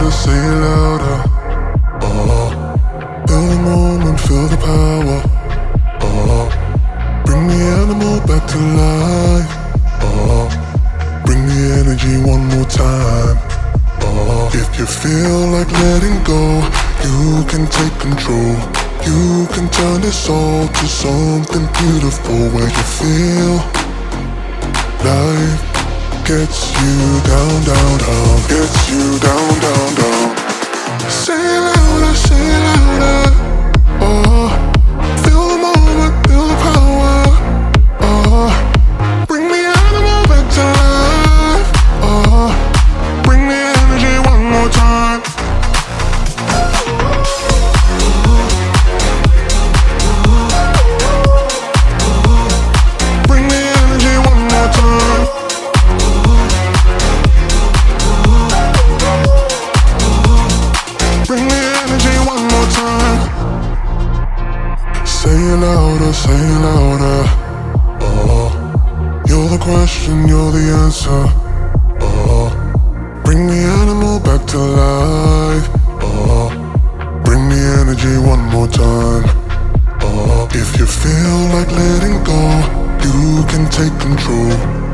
louder, say it louder. Feel the moment, feel the power. Bring the animal back to life. Bring the energy one more time. If you feel like letting go, you can take control. You can turn this all to something beautiful, where you feel life gets you down, down, down. Gets you down, down, down. Say it louder, say it louder. Feel the moment, feel the power. Bring the animal back to life. Bring the energy one more time. Bring the energy one more time. Bring the energy one more time. Say it louder, say it louder. You're the question, you're the answer. Bring the animal back to life. Bring the energy one more time. If you feel like letting go, you can take control.